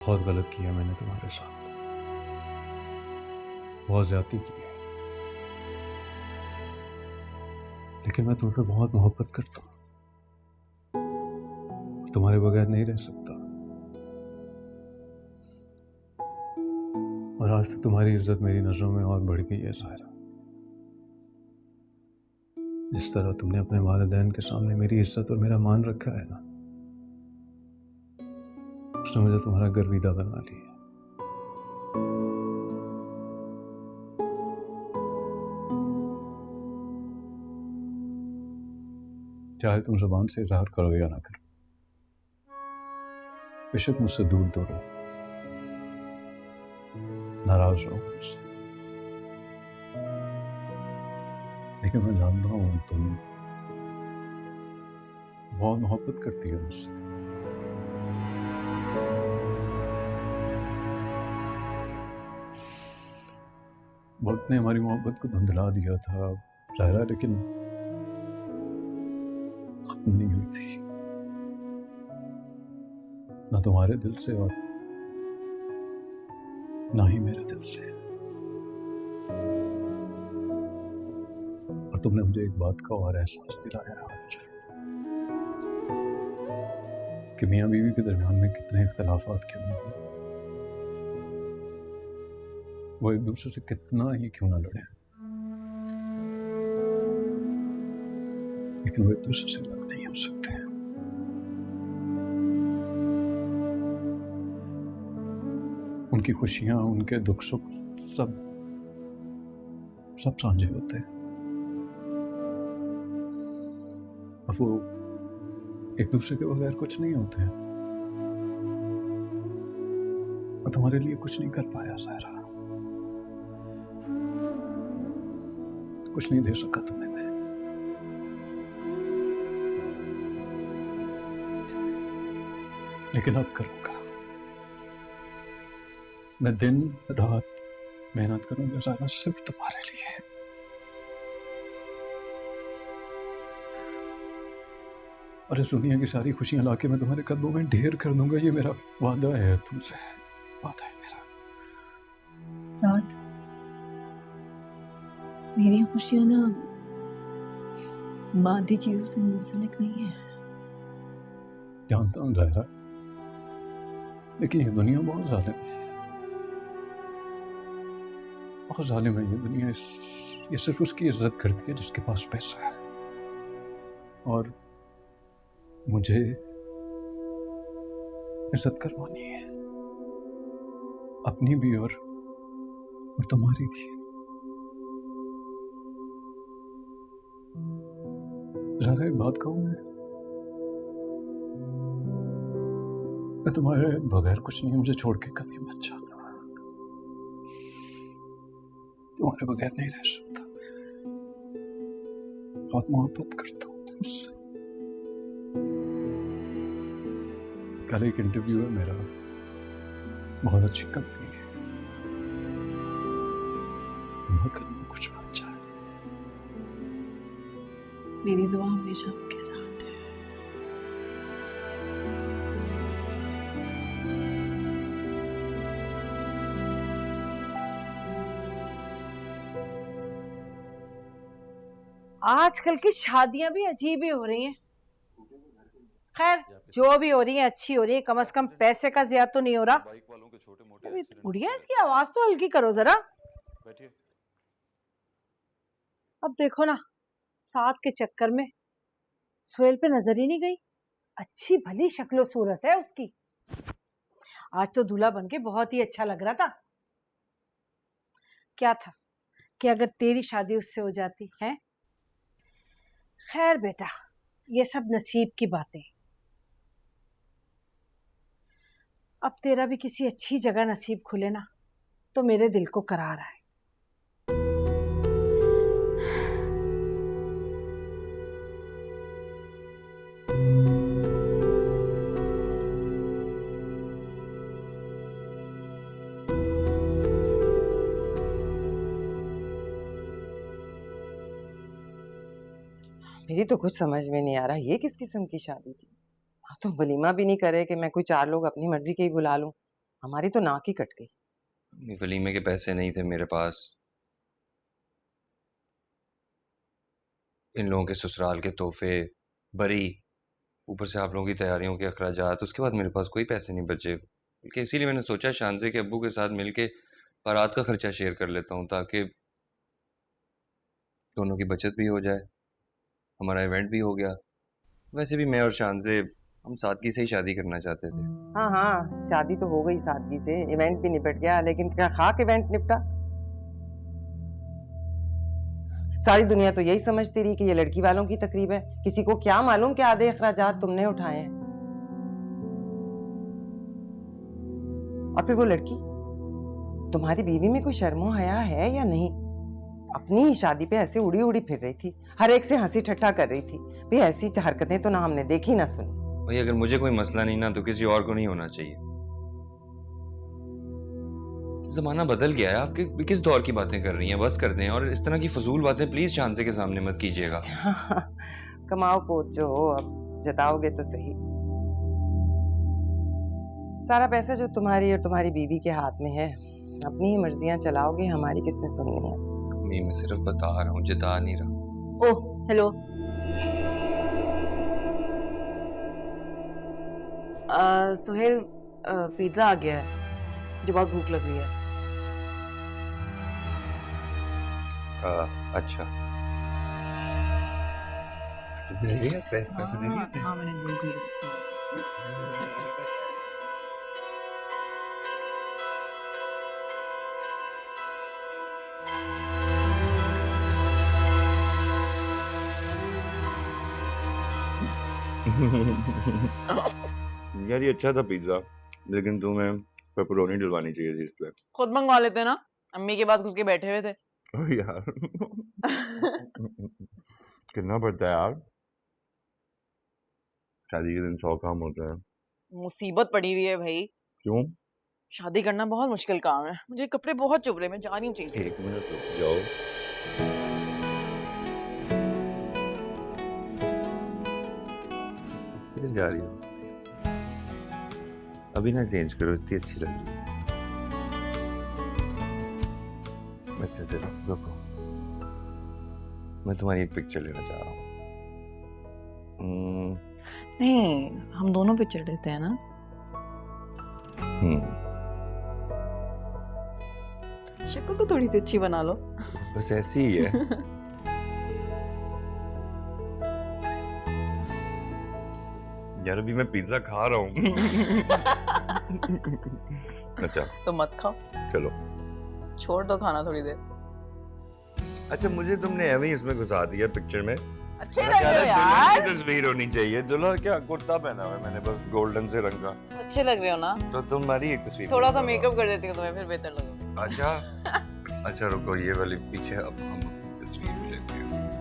बहुत गलत किया मैंने तुम्हारे साथ, बहुत ज्यादती की है। लेकिन मैं तुम पे बहुत मोहब्बत करता हूँ, तुम्हारे बगैर नहीं रह सकता। और आज तो तुम्हारी इज्जत मेरी नजरों में और बढ़ गई है ज़ाहिरा। जिस तरह तुमने अपने वालिदैन के सामने मेरी इज्जत और मेरा मान रखा है ना, उसने मुझे तुम्हारा गर्विदा बना लिया। चाहे तुम जुबान से इजहार करो या ना करो, बेशक मुझसे दूर दूर रहो, नाराज रहो मुझसे, लेकिन मैं जानता हूँ तुम बहुत मोहब्बत करती हो मुझसे। वक्त ने हमारी मोहब्बत को धुंधला दिया था ज़ाहिरा, लेकिन खत्म नहीं हुई थी, ना तुम्हारे दिल से और ना ही मेरे दिल से। और तुमने मुझे एक बात का और एहसास दिलाया आज कि मियाँ बीवी के दरमियान में कितने इख्तलाफात क्यों ना हो, वो एक दूसरे से कितना ही क्यों ना लड़े, लेकिन वो एक दूसरे से अलग नहीं हो सकते। उनकी खुशियां, उनके दुख सुख सब सब साझे होते हैं, और वो एक दूसरे के बगैर कुछ नहीं होते हैं। और तुम्हारे लिए कुछ नहीं कर पाया ज़ाहिरा, कुछ नहीं दे सका तुम्हें मैं। लेकिन अब करूंगा, मैं दिन रात मेहनत करूंगा ज़ाहिरा, सिर्फ तुम्हारे लिए। और इस दुनिया की सारी खुशियां लाके मैं तुम्हारे कदमों में ढेर कर दूंगा, ये मेरा वादा है तुमसे, वादा है मेरा। साथ मेरी खुशियां ना मादी चीजों से मुंसलिक नहीं है। जानता हूँ ज़ाहिरा, लेकिन ये दुनिया बहुत जालिम है, बहुत जालिम है ये दुनिया। ये सिर्फ उसकी इज्जत करती है जिसके पास पैसा है, और मुझे इज्जत करवानी है, अपनी भी और तुम्हारी भी। ज़रा एक बात कहूँ मैं तुम्हारे बगैर कुछ नहीं, मुझे छोड़ के कभी मत जाना, तुम्हारे बगैर नहीं रह सकता, बहुत मोहब्बत करता हूँ तुमसे। कल एक इंटरव्यू है मेरा, बहुत अच्छी कंपनी है, करना कुछ बन जाए। मेरी दुआ हमेशा आपके साथ है। आजकल की शादियां भी अजीब ही हो रही हैं। खैर, जो भी हो रही है अच्छी हो रही है, कम से कम पैसे का ज्यादा तो नहीं हो रहा। बाइक वालों के छोटे मोटे अभी एक्सीडेंट गुड़िया, होते इसकी रहते आवाज तो हल्की करो जरा। हैं। बैठिए। अब देखो ना, साथ के चक्कर में सोहेल पे नजर ही नहीं गई। अच्छी भली शक्लो सूरत है उसकी। आज तो दूल्हा बनके बहुत ही अच्छा लग रहा था। क्या था कि अगर तेरी शादी उससे हो जाती है। खैर बेटा, ये सब नसीब की बातें। अब तेरा भी किसी अच्छी जगह नसीब खुले ना, तो मेरे दिल को करार है। मेरी तो कुछ समझ में नहीं आ रहा, ये किस किस्म की शादी थी। हाँ, तो वलीमा भी नहीं करे कि मैं कोई 4 लोग अपनी मर्जी के ही बुला लूं। हमारी तो नाक ही कट गई। ये वलीमे के पैसे नहीं थे मेरे पास, इन लोगों के ससुराल के तोहफे, बरी, ऊपर से आप लोगों की तैयारियों के अखराजात, उसके बाद मेरे पास कोई पैसे नहीं बचे। कि इसीलिए मैंने सोचा शानजे के अब्बू के साथ मिलके बारात का खर्चा शेयर कर लेता हूँ, ताकि दोनों की बचत भी हो जाए, हमारा इवेंट भी हो गया। वैसे भी मैं और शानजे हम सादगी से ही शादी करना चाहते थे। हाँ हाँ, शादी तो हो गई सादगी से, इवेंट भी निपट गया, लेकिन क्या खाक इवेंट निपटा? सारी दुनिया तो यही समझती रही कि ये लड़की वालों की तकरीब है। किसी को क्या मालूम कि आधे अखराजात तुमने उठाए हैं। और फिर वो लड़की, तुम्हारी बीवी में कोई शर्मो हया है या नहीं? अपनी ही शादी पे ऐसे उड़ी उड़ी फिर रही थी, हर एक से हंसी ठट्ठा कर रही थी। भाई ऐसी हरकतें तो ना हमने देखी ना सुनी। भाई अगर मुझे कोई मसला नहीं ना, तो किसी और को नहीं होना चाहिए। जमाना बदल गया है, आप किस दौर की बातें कर रही हैं? बस कर दें, और इस तरह की फजूल बातें प्लीज शानजे के सामने मत कीजिएगा। कमाओ पोत जो हो, अब जताओगे तो सही। सारा पैसा जो तुम्हारी और तुम्हारी बीवी के हाथ में है, अपनी ही मर्जियां चलाओगे, हमारी किसने सुननी है? मैं सिर्फ बता रहा हूँ, जता नहीं रहा। ओह हेलो, सुहेल, पिज्जा आ गया है, मुझे बहुत भूख लग रही है। अच्छा, पैसे दे दिए थे? हाँ मैंने दे दिए। यार ये अच्छा था पिज्जा, लेकिन तुम्हें पेपरोनी डलवानी चाहिए थी इस पे। खुद मंगवा लेते ना, अम्मी के पास घुस के बैठे हुए थे। ओह यार कितना पड़ता है यार? शादी के दिन 100 काम होता है। मुसीबत पड़ी हुई है भाई, क्यों? शादी करना बहुत मुश्किल काम है। मुझे कपड़े बहुत चुभ रहे, मैं जा नहीं चाहिए। 1 मिनट रुक जाओ। किधर जा रही हो? अभी ना चेंज करो, इतनी अच्छी लग रही है। अच्छा चलो रुको, मैं तुम्हारी एक पिक्चर लेना चाह रहा हूँ। नहीं, हम दोनों पिक्चर लेते हैं ना। शक्ल तो थोड़ी सी अच्छी बना लो। बस ऐसी ही है। यार अभी मैं पिज्जा खा रहा हूँ। अच्छा तो मत खाओ, चलो। छोड़ दो खाना थोड़ी देर। अच्छा मुझे तुमने एवं ही इसमें घुसा दिया पिक्चर में। अच्छे मैं लग कह रहे हो रहा दुल्हन यार, की तस्वीर होनी चाहिए। दुल्हा क्या कुर्ता पहना हुआ है मैंने, बस गोल्डन से रंग का। अच्छे लग रहे हो ना। तो तुम्हारी एक तस्वीर थोड़ा सा भेजता मेकअप कर देती हूँ तुम्हें, फिर बेहतर लगोगे। हूँ। अच्छा अच्छा रुको, ये वाली पीछे अब हम तस्वीर भी लेते हैं।